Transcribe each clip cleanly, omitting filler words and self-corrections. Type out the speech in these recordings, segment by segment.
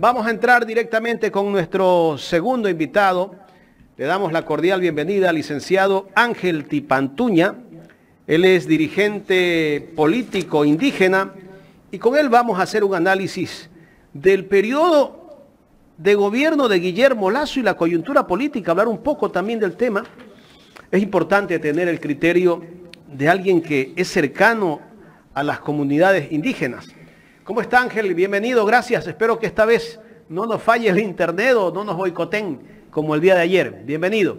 vamos a entrar directamente con nuestro segundo invitado. Le damos la cordial bienvenida al licenciado Ángel Tipantuña. Él es dirigente político indígena y con él vamos a hacer un análisis del periodo de gobierno de Guillermo Lasso y la coyuntura política, hablar un poco también del tema. Es importante tener el criterio de alguien que es cercano a las comunidades indígenas. ¿Cómo está, Ángel? Bienvenido, gracias. Espero que esta vez no nos falle el internet o no nos boicoten como el día de ayer. Bienvenido.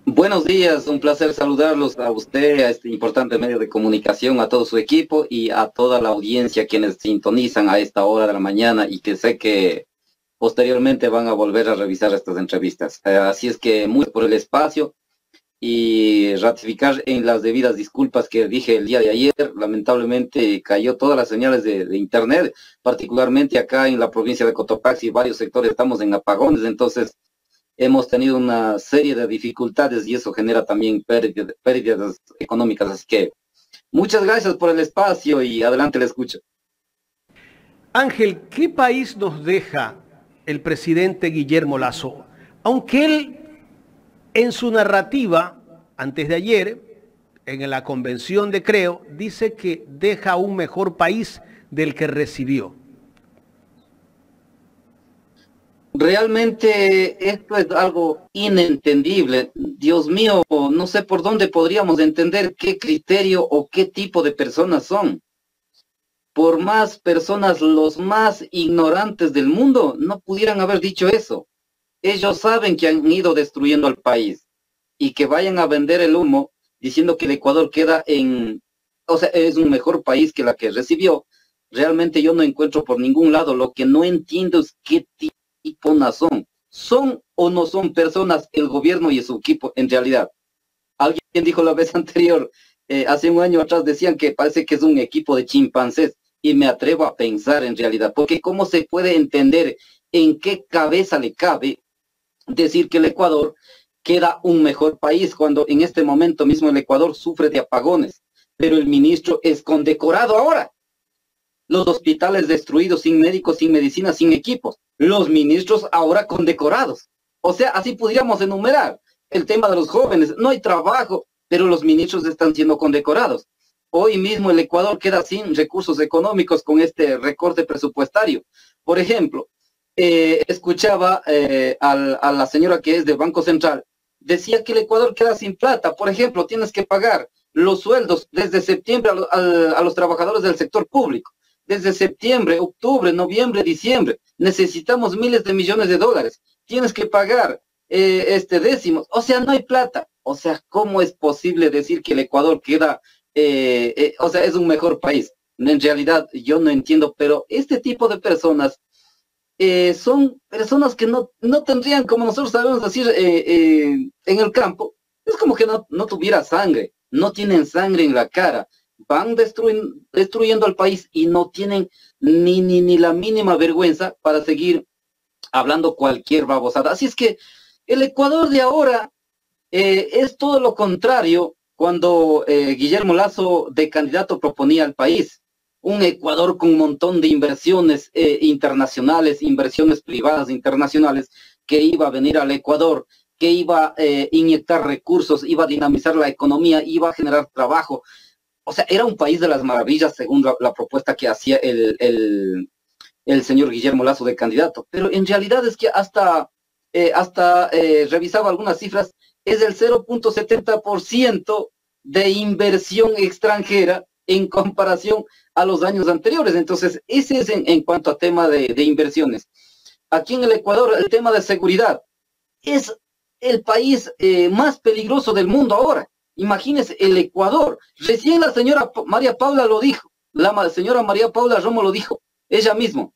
Buenos días, un placer saludarlos a usted, a este importante medio de comunicación, a todo su equipo y a toda la audiencia quienes sintonizan a esta hora de la mañana y que sé que posteriormente van a volver a revisar estas entrevistas. Así es que mucho por el espacio y ratificar en las debidas disculpas que dije el día de ayer. Lamentablemente cayó todas las señales de internet, particularmente acá en la provincia de Cotopaxi, varios sectores estamos en apagones, entonces hemos tenido una serie de dificultades y eso genera también pérdidas económicas. Así que muchas gracias por el espacio y adelante le escucho. Ángel, ¿qué país nos deja el presidente Guillermo Lasso? Aunque él en su narrativa, antes de ayer, en la convención de Creo, dice que deja un mejor país del que recibió. Realmente esto es algo inentendible. Dios mío, no sé por dónde podríamos entender qué criterio o qué tipo de personas son. Por más personas, los más ignorantes del mundo, no pudieran haber dicho eso. Ellos saben que han ido destruyendo al país y que vayan a vender el humo diciendo que el Ecuador queda es un mejor país que la que recibió. Realmente yo no encuentro por ningún lado. Lo que no entiendo es qué tipo son. ¿Son o no son personas el gobierno y su equipo en realidad? Alguien dijo la vez anterior, hace un año atrás decían que parece que es un equipo de chimpancés y me atrevo a pensar en realidad, porque ¿cómo se puede entender en qué cabeza le cabe decir que el Ecuador queda un mejor país cuando en este momento mismo el Ecuador sufre de apagones, pero el ministro es condecorado ahora? Los hospitales destruidos, sin médicos, sin medicina, sin equipos. Los ministros ahora condecorados. O sea, así podríamos enumerar el tema de los jóvenes. No hay trabajo, pero los ministros están siendo condecorados. Hoy mismo el Ecuador queda sin recursos económicos con este recorte presupuestario. Por ejemplo, escuchaba a la señora que es del Banco Central. Decía que el Ecuador queda sin plata. Por ejemplo, tienes que pagar los sueldos desde septiembre a los trabajadores del sector público. Desde septiembre, octubre, noviembre, diciembre, necesitamos miles de millones de dólares. Tienes que pagar décimos. O sea, no hay plata. O sea, ¿cómo es posible decir que el Ecuador queda, es un mejor país? En realidad, yo no entiendo, pero este tipo de personas son personas que no tendrían, como nosotros sabemos decir en el campo, es como que no tuviera sangre, no tienen sangre en la cara. Van destruyendo al país y no tienen ni la mínima vergüenza para seguir hablando cualquier babosada. Así es que el Ecuador de ahora es todo lo contrario cuando Guillermo Lasso de candidato proponía al país. Un Ecuador con un montón de inversiones internacionales, inversiones privadas internacionales que iba a venir al Ecuador, que iba a inyectar recursos, iba a dinamizar la economía, iba a generar trabajo. O sea, era un país de las maravillas según la propuesta que hacía el señor Guillermo Lasso de candidato. Pero en realidad es que hasta revisaba algunas cifras, es el 0.70% de inversión extranjera en comparación a los años anteriores. Entonces, ese es en cuanto a tema de inversiones. Aquí en el Ecuador, el tema de seguridad es el país más peligroso del mundo ahora. Imagínense, el Ecuador. Recién la señora María Paula lo dijo, la señora María Paula Romo lo dijo, ella misma,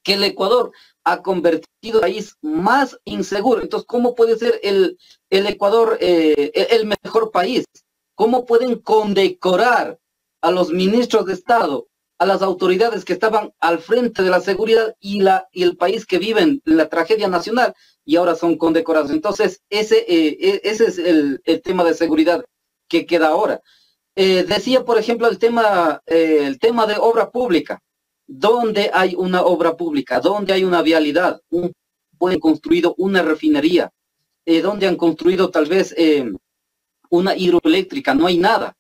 que el Ecuador ha convertido el país más inseguro. Entonces, ¿cómo puede ser el Ecuador el mejor país? ¿Cómo pueden condecorar a los ministros de Estado, a las autoridades que estaban al frente de la seguridad y el país que vive en la tragedia nacional y ahora son condecorados? Entonces, ese es el tema de seguridad que queda ahora. Decía, por ejemplo, el tema de obra pública. donde hay una obra pública, donde hay una vialidad, pueden construido una refinería, donde han construido tal vez una hidroeléctrica, no hay nada.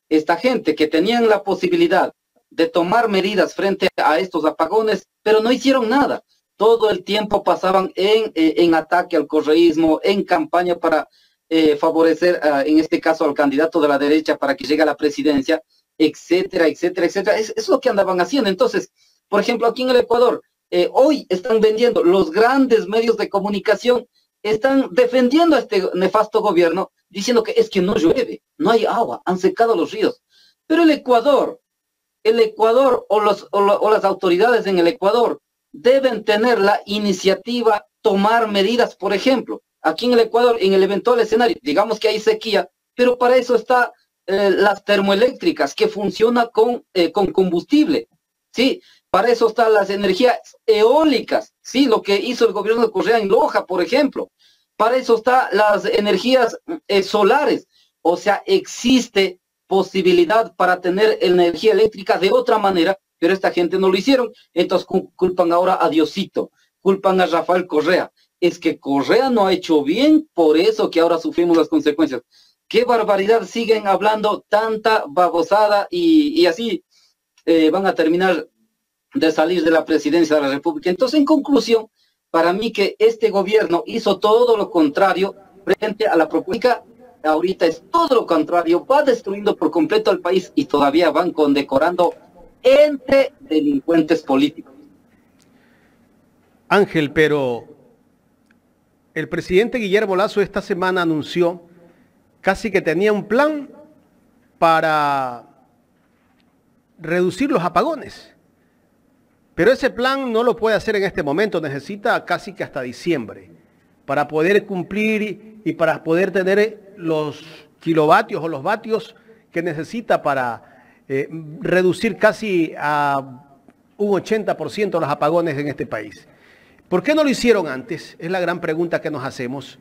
Esta gente que tenían la posibilidad de tomar medidas frente a estos apagones, pero no hicieron nada. Todo el tiempo pasaban en ataque al correísmo, en campaña para favorecer, en este caso, al candidato de la derecha para que llegue a la presidencia, etcétera, etcétera, etcétera. Es lo que andaban haciendo. Entonces, por ejemplo, aquí en el Ecuador, hoy están vendiendo los grandes medios de comunicación, están defendiendo a este nefasto gobierno, diciendo que es que no llueve, no hay agua, han secado los ríos. Pero el Ecuador o las autoridades en el Ecuador deben tener la iniciativa, tomar medidas. Por ejemplo, aquí en el Ecuador, en el eventual escenario, digamos que hay sequía, pero para eso está las termoeléctricas, que funciona con combustible, ¿sí? Para eso están las energías eólicas, ¿sí? Lo que hizo el gobierno de Correa en Loja, por ejemplo. Para eso están las energías solares. O sea, existe posibilidad para tener energía eléctrica de otra manera, pero esta gente no lo hicieron. Entonces culpan ahora a Diosito, culpan a Rafael Correa. Es que Correa no ha hecho bien, por eso que ahora sufrimos las consecuencias. Qué barbaridad, siguen hablando tanta babosada y así van a terminar de salir de la presidencia de la República. Entonces, en conclusión, para mí que este gobierno hizo todo lo contrario frente a la propuesta. Ahorita es todo lo contrario, va destruyendo por completo al país y todavía van condecorando entre delincuentes políticos. Ángel, pero el presidente Guillermo Lasso esta semana anunció casi que tenía un plan para reducir los apagones. Pero ese plan no lo puede hacer en este momento, necesita casi que hasta diciembre para poder cumplir y para poder tener los kilovatios o los vatios que necesita para reducir casi a un 80% los apagones en este país. ¿Por qué no lo hicieron antes? Es la gran pregunta que nos hacemos.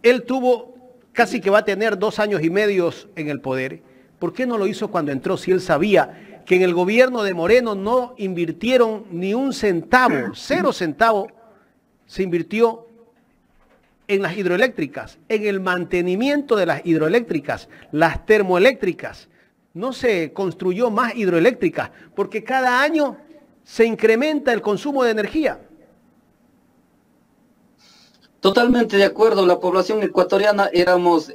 Él tuvo casi que va a tener 2 años y medio en el poder. ¿Por qué no lo hizo cuando entró si él sabía que en el gobierno de Moreno no invirtieron ni un centavo, 0 centavos se invirtió en las hidroeléctricas, en el mantenimiento de las hidroeléctricas, las termoeléctricas? No se construyó más hidroeléctricas porque cada año se incrementa el consumo de energía. Totalmente de acuerdo, la población ecuatoriana éramos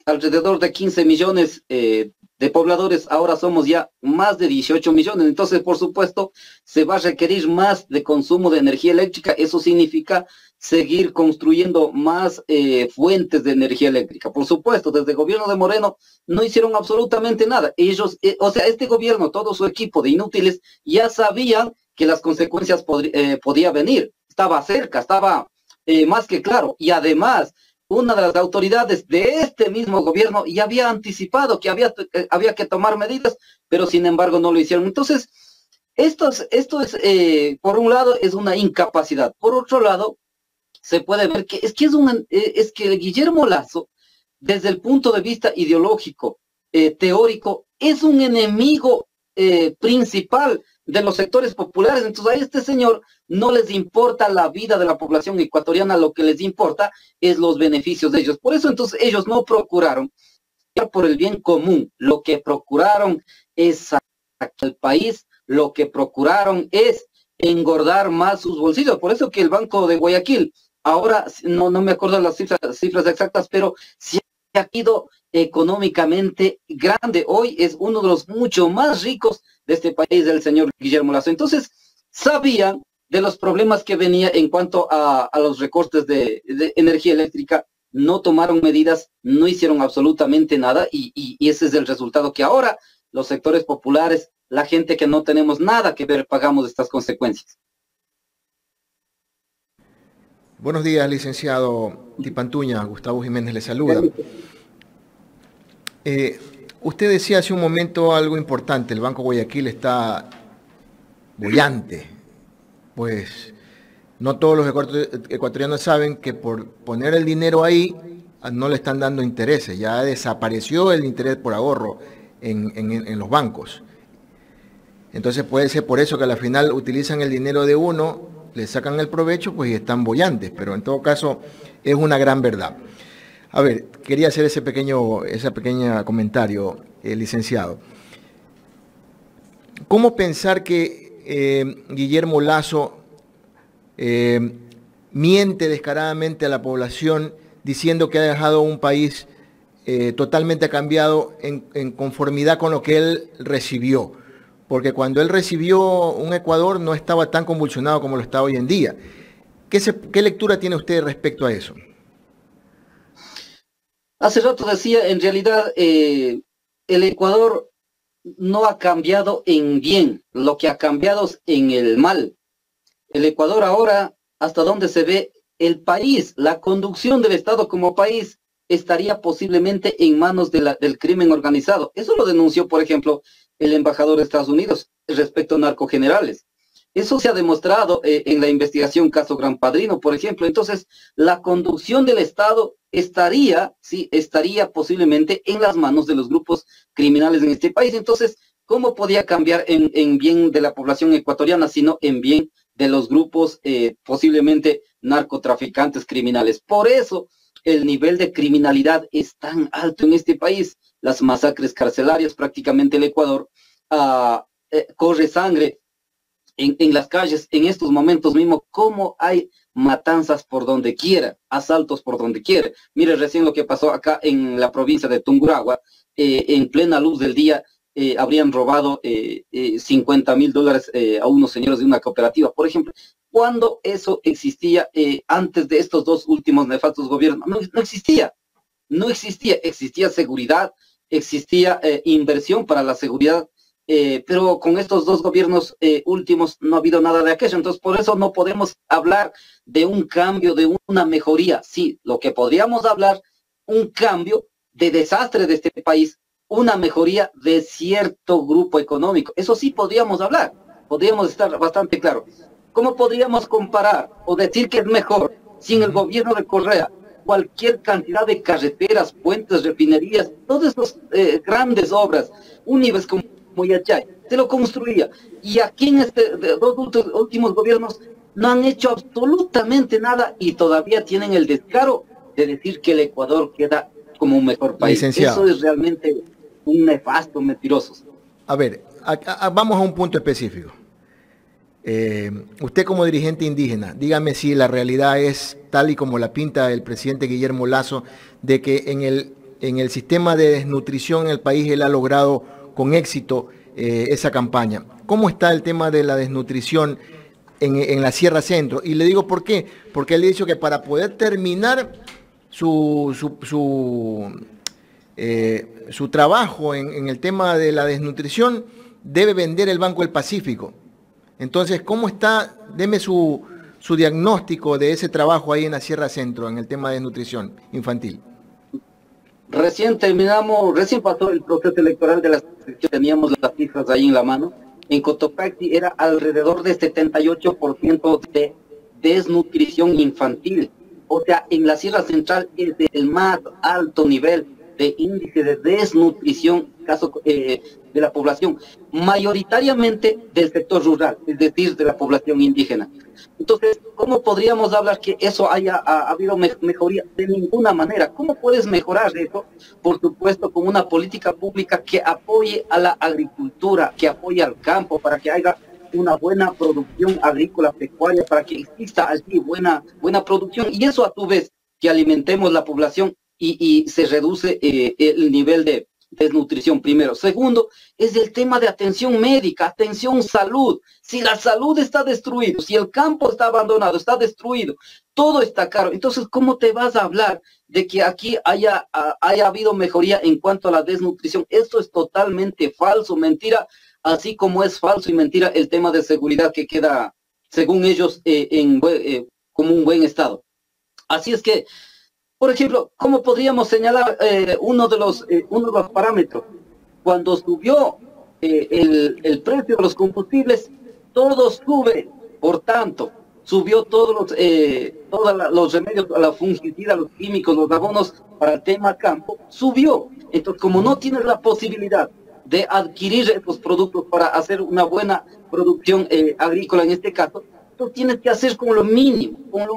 alrededor de 15 millones de pobladores, ahora somos ya más de 18 millones, entonces por supuesto se va a requerir más de consumo de energía eléctrica. Eso significa seguir construyendo más fuentes de energía eléctrica. Por supuesto, desde el gobierno de Moreno no hicieron absolutamente nada. Ellos, o sea, este gobierno, todo su equipo de inútiles, ya sabían que las consecuencias podía venir. Estaba cerca, estaba más que claro. Y además, una de las autoridades de este mismo gobierno ya había anticipado que había que tomar medidas, pero sin embargo no lo hicieron. Entonces, esto es por un lado, es una incapacidad. Por otro lado, se puede ver que es que Guillermo Lasso, desde el punto de vista ideológico, teórico, es un enemigo principal de los sectores populares. Entonces a este señor no les importa la vida de la población ecuatoriana, lo que les importa es los beneficios de ellos. Por eso entonces ellos no procuraron por el bien común, lo que procuraron es sacar al país, lo que procuraron es engordar más sus bolsillos. Por eso que el Banco de Guayaquil, ahora no me acuerdo las cifras exactas, pero sí ha ido económicamente grande. Hoy es uno de los mucho más ricos de este país, del señor Guillermo Lasso. Entonces, sabían de los problemas que venía en cuanto a los recortes de energía eléctrica, no tomaron medidas, no hicieron absolutamente nada y ese es el resultado, que ahora los sectores populares, la gente que no tenemos nada que ver, pagamos estas consecuencias. Buenos días, licenciado Tipantuña. Gustavo Jiménez le saluda. Usted decía hace un momento algo importante, el Banco Guayaquil está bollante. Pues no todos los ecuatorianos saben que por poner el dinero ahí no le están dando intereses, ya desapareció el interés por ahorro en los bancos. Entonces puede ser por eso que a la final utilizan el dinero de uno, le sacan el provecho, pues y están bollantes, pero en todo caso es una gran verdad. A ver, quería hacer ese pequeño comentario, licenciado. ¿Cómo pensar que Guillermo Lasso miente descaradamente a la población diciendo que ha dejado un país totalmente cambiado en conformidad con lo que él recibió? Porque cuando él recibió un Ecuador no estaba tan convulsionado como lo está hoy en día. ¿Qué lectura tiene usted respecto a eso? Hace rato decía, en realidad, el Ecuador no ha cambiado en bien, lo que ha cambiado es en el mal. El Ecuador ahora, hasta donde se ve, el país, la conducción del Estado como país, estaría posiblemente en manos del crimen organizado. Eso lo denunció, por ejemplo, el embajador de Estados Unidos respecto a narcogenerales. Eso se ha demostrado en la investigación caso Gran Padrino, por ejemplo. Entonces, la conducción del Estado estaría posiblemente en las manos de los grupos criminales en este país. Entonces, ¿cómo podía cambiar en bien de la población ecuatoriana, sino en bien de los grupos posiblemente narcotraficantes criminales? Por eso, el nivel de criminalidad es tan alto en este país. Las masacres carcelarias, prácticamente el Ecuador corre sangre en las calles en estos momentos mismos, como hay matanzas por donde quiera, asaltos por donde quiera. Mire recién lo que pasó acá en la provincia de Tungurahua, en plena luz del día, habrían robado $50,000 a unos señores de una cooperativa, por ejemplo. Cuando eso existía antes de estos dos últimos nefastos gobiernos, no existía. No existía, existía seguridad, existía inversión para la seguridad, pero con estos dos gobiernos últimos no ha habido nada de aquello. Entonces, por eso no podemos hablar de un cambio, de una mejoría. Sí, lo que podríamos hablar, un cambio de desastre de este país, una mejoría de cierto grupo económico. Eso sí podríamos hablar, podríamos estar bastante claros. ¿Cómo podríamos comparar o decir que es mejor sin el gobierno de Correa? Cualquier cantidad de carreteras, puentes, refinerías, todas esas grandes obras, Unives como Yachay, se lo construía. Y aquí en dos últimos gobiernos no han hecho absolutamente nada y todavía tienen el descaro de decir que el Ecuador queda como un mejor país. Licenciado. Eso es realmente un nefasto, mentiroso. A ver, vamos a un punto específico. Usted como dirigente indígena, dígame si la realidad es tal y como la pinta el presidente Guillermo Lasso, de que en el sistema de desnutrición en el país él ha logrado con éxito esa campaña. ¿Cómo está el tema de la desnutrición en la Sierra Centro? Y le digo por qué, porque él ha dicho que para poder terminar su trabajo en el tema de la desnutrición debe vender el Banco del Pacífico. Entonces, ¿cómo está? Deme su diagnóstico de ese trabajo ahí en la Sierra Centro, en el tema de nutrición infantil. Recién pasó el proceso electoral de las elecciones, teníamos las cifras ahí en la mano. En Cotopaxi era alrededor de 78% de desnutrición infantil. O sea, en la Sierra Central es el más alto nivel de índice de desnutrición de la población, mayoritariamente del sector rural, es decir, de la población indígena. Entonces, ¿cómo podríamos hablar que eso ha habido mejoría? De ninguna manera. ¿Cómo puedes mejorar eso? Por supuesto, con una política pública que apoye a la agricultura, que apoye al campo, para que haya una buena producción agrícola, pecuaria, para que exista allí buena producción, y eso a tu vez, que alimentemos la población y se reduce el nivel de desnutrición, primero. Segundo, es el tema de atención médica, atención salud. Si la salud está destruida, si el campo está abandonado, está destruido, todo está caro. Entonces, ¿cómo te vas a hablar de que aquí haya habido mejoría en cuanto a la desnutrición? Esto es totalmente falso, mentira, así como es falso y mentira el tema de seguridad que queda, según ellos, como un buen estado. Así es que, por ejemplo, ¿cómo podríamos señalar uno de los parámetros? Cuando subió el precio de los combustibles, todo sube. Por tanto, subió todos los remedios, a la fungicida, los químicos, los abonos para el tema campo, subió. Entonces, como no tienes la posibilidad de adquirir estos productos para hacer una buena producción agrícola en este caso, tú tienes que hacer como lo mínimo, como lo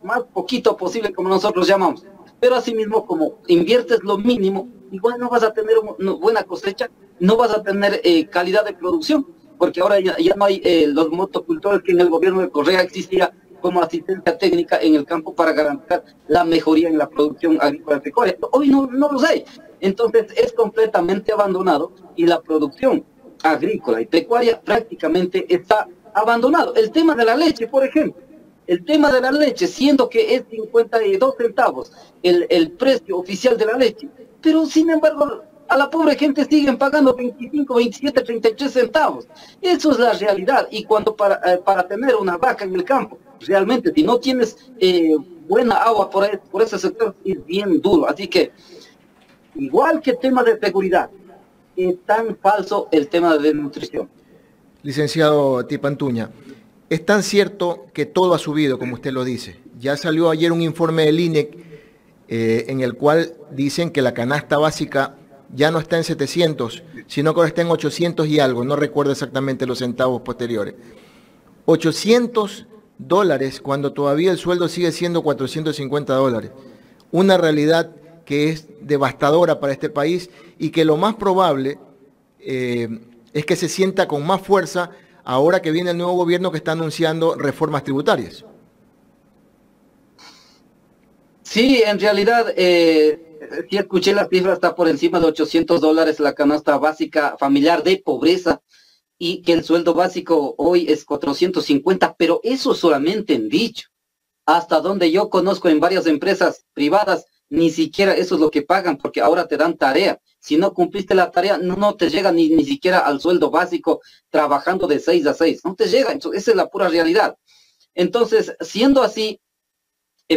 más poquito posible, como nosotros llamamos. Pero asimismo, como inviertes lo mínimo, igual no vas a tener una buena cosecha, no vas a tener calidad de producción, porque ahora ya no hay los motocultores que en el gobierno de Correa existía como asistencia técnica en el campo para garantizar la mejoría en la producción agrícola y pecuaria. Hoy no los hay. Entonces es completamente abandonado y la producción agrícola y pecuaria prácticamente está abandonado. El tema de la leche, por ejemplo, el tema de la leche, siendo que es 52 centavos el precio oficial de la leche, pero sin embargo a la pobre gente siguen pagando 25, 27, 33 centavos. Eso es la realidad. Y cuando para tener una vaca en el campo, realmente si no tienes buena agua por ese sector, es bien duro. Así que, igual que el tema de seguridad, es tan falso el tema de nutrición. Licenciado Tipantuña, es tan cierto que todo ha subido, como usted lo dice. Ya salió ayer un informe del INEC en el cual dicen que la canasta básica ya no está en 700, sino que ahora está en 800 y algo, no recuerdo exactamente los centavos posteriores. $800 cuando todavía el sueldo sigue siendo $450. Una realidad que es devastadora para este país y que lo más probable es que se sienta con más fuerza ahora que viene el nuevo gobierno que está anunciando reformas tributarias. Sí, en realidad, sí escuché la cifra, está por encima de $800 la canasta básica familiar de pobreza y que el sueldo básico hoy es 450, pero eso solamente en dicho. Hasta donde yo conozco en varias empresas privadas, ni siquiera eso es lo que pagan, porque ahora te dan tarea. Si no cumpliste la tarea, no te llega ni siquiera al sueldo básico trabajando de 6 a 6. No te llega, esa es la pura realidad. Entonces, siendo así,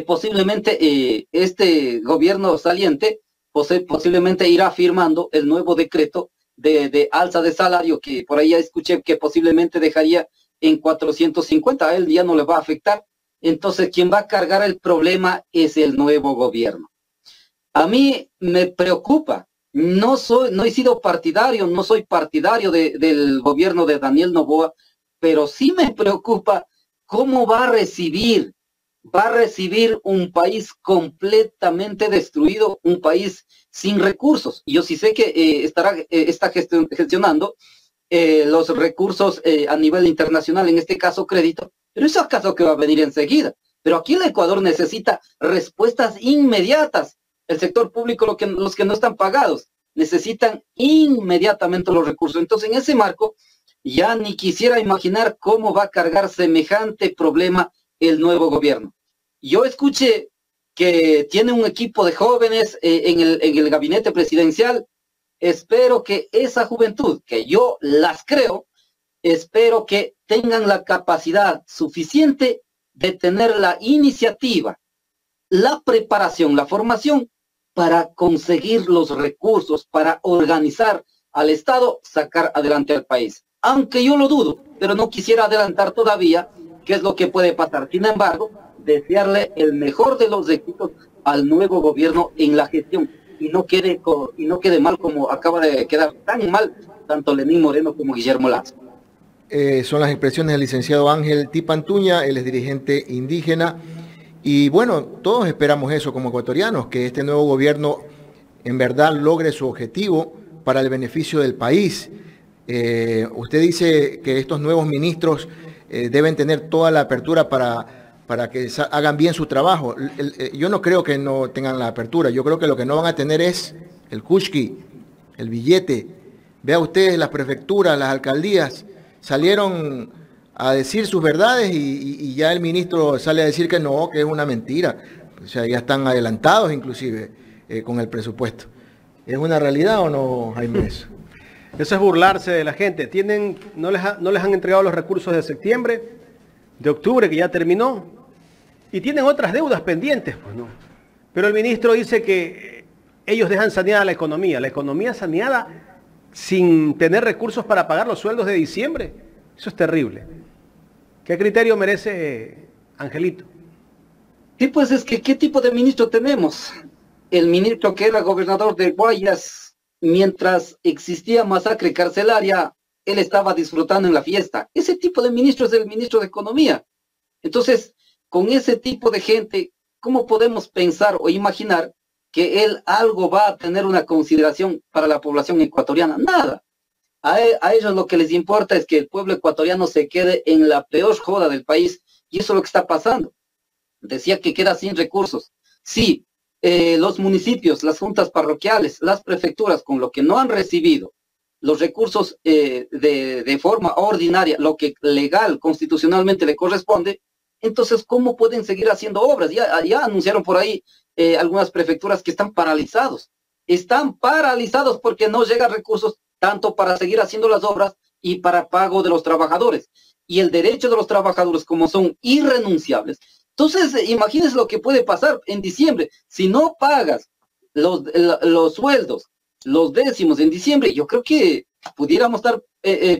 posiblemente este gobierno saliente posiblemente irá firmando el nuevo decreto de alza de salario, que por ahí ya escuché que posiblemente dejaría en 450, a él ya no le va a afectar. Entonces, quien va a cargar el problema es el nuevo gobierno. A mí me preocupa, no he sido partidario, no soy partidario del gobierno de Daniel Noboa, pero sí me preocupa cómo va a recibir un país completamente destruido, un país sin recursos. Yo sí sé que está gestionando los recursos a nivel internacional, en este caso crédito, pero eso acaso que va a venir enseguida. Pero aquí el Ecuador necesita respuestas inmediatas. El sector público, los que no están pagados, necesitan inmediatamente los recursos. Entonces, en ese marco, ya ni quisiera imaginar cómo va a cargar semejante problema el nuevo gobierno. Yo escuché que tiene un equipo de jóvenes en el gabinete presidencial. Espero que esa juventud, que yo las creo, espero que tengan la capacidad suficiente de tener la iniciativa, la preparación, la formación para conseguir los recursos, para organizar al Estado, sacar adelante al país. Aunque yo lo dudo, pero no quisiera adelantar todavía qué es lo que puede pasar. Sin embargo, desearle el mejor de los éxitos al nuevo gobierno en la gestión y no quede mal como acaba de quedar tan mal tanto Lenín Moreno como Guillermo Lazo. Son las expresiones del licenciado Ángel Tipantuña, él es dirigente indígena. Y bueno, todos esperamos eso como ecuatorianos, que este nuevo gobierno en verdad logre su objetivo para el beneficio del país. Usted dice que estos nuevos ministros deben tener toda la apertura para que hagan bien su trabajo. Yo no creo que no tengan la apertura, yo creo que lo que no van a tener es el kushki, el billete. Vea ustedes, las prefecturas, las alcaldías salieron a decir sus verdades y ya el ministro sale a decir que no, que es una mentira. O sea, ya están adelantados inclusive con el presupuesto. ¿Es una realidad o no, Jaime? Eso es burlarse de la gente. No les han entregado los recursos de septiembre, de octubre, que ya terminó, y tienen otras deudas pendientes, pues no. Pero el ministro dice que ellos dejan saneada la economía saneada sin tener recursos para pagar los sueldos de diciembre. Eso es terrible. ¿Qué criterio merece Angelito? Sí, pues es que ¿qué tipo de ministro tenemos? El ministro que era gobernador de Guayas mientras existía masacre carcelaria, él estaba disfrutando en la fiesta. Ese tipo de ministro es el ministro de Economía. Entonces, con ese tipo de gente, ¿cómo podemos pensar o imaginar que él algo va a tener una consideración para la población ecuatoriana? Nada. A ellos lo que les importa es que el pueblo ecuatoriano se quede en la peor joda del país, y eso es lo que está pasando. Decía que queda sin recursos. Sí, los municipios, las juntas parroquiales, las prefecturas, con lo que no han recibido los recursos de forma ordinaria, lo que legal, constitucionalmente le corresponde, entonces, ¿cómo pueden seguir haciendo obras? Ya anunciaron por ahí algunas prefecturas que están paralizados. Están paralizados porque no llegan recursos tanto para seguir haciendo las obras y para pago de los trabajadores. Y el derecho de los trabajadores, como son irrenunciables. Entonces, imagínense lo que puede pasar en diciembre. Si no pagas los sueldos, los décimos en diciembre, yo creo que pudiéramos estar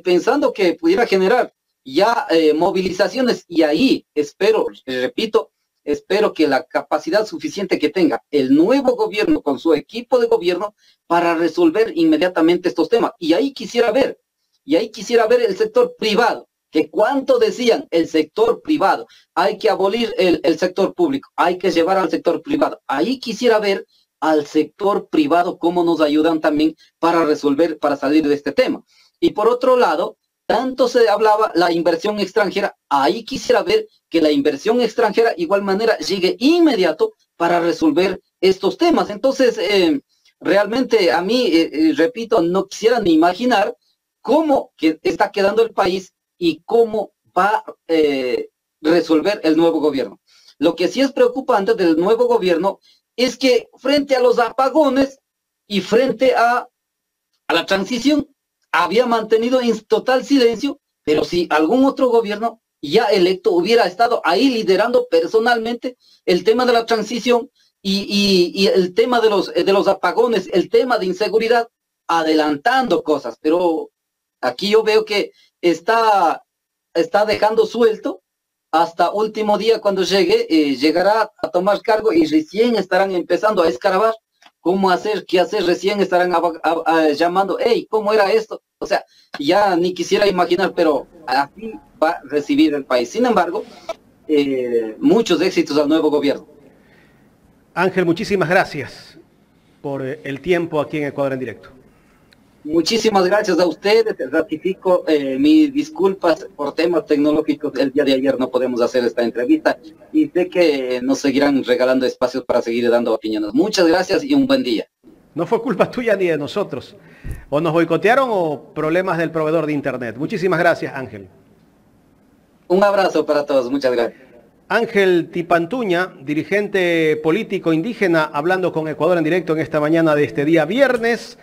pensando que pudiera generar ya movilizaciones, y ahí espero, repito, espero que la capacidad suficiente que tenga el nuevo gobierno con su equipo de gobierno para resolver inmediatamente estos temas. Y ahí quisiera ver el sector privado, que cuánto decían el sector privado, hay que abolir el sector público, hay que llevar al sector privado. Ahí quisiera ver al sector privado cómo nos ayudan también para resolver, para salir de este tema. Y por otro lado, tanto se hablaba la inversión extranjera, ahí quisiera ver que la inversión extranjera igual manera llegue inmediato para resolver estos temas. Entonces, realmente a mí, repito, no quisiera ni imaginar cómo que está quedando el país y cómo va a resolver el nuevo gobierno. Lo que sí es preocupante del nuevo gobierno es que frente a los apagones y frente a la transición, había mantenido en total silencio, pero si algún otro gobierno ya electo hubiera estado ahí liderando personalmente el tema de la transición y el tema de los apagones, el tema de inseguridad, adelantando cosas. Pero aquí yo veo que está dejando suelto hasta último día cuando llegue, llegará a tomar cargo y recién estarán empezando a escarbar cómo hacer, qué hacer, recién estarán llamando, hey, ¿cómo era esto? O sea, ya ni quisiera imaginar, pero así va a recibir el país. Sin embargo, muchos éxitos al nuevo gobierno. Ángel, muchísimas gracias por el tiempo aquí en Ecuador en Directo. Muchísimas gracias a ustedes. Ratifico mis disculpas por temas tecnológicos. El día de ayer no podemos hacer esta entrevista y sé que nos seguirán regalando espacios para seguir dando opiniones. Muchas gracias y un buen día. No fue culpa tuya ni de nosotros. O nos boicotearon o problemas del proveedor de internet. Muchísimas gracias, Ángel. Un abrazo para todos. Muchas gracias. Ángel Tipantuña, dirigente político indígena, hablando con Ecuador en Directo en esta mañana de este día viernes.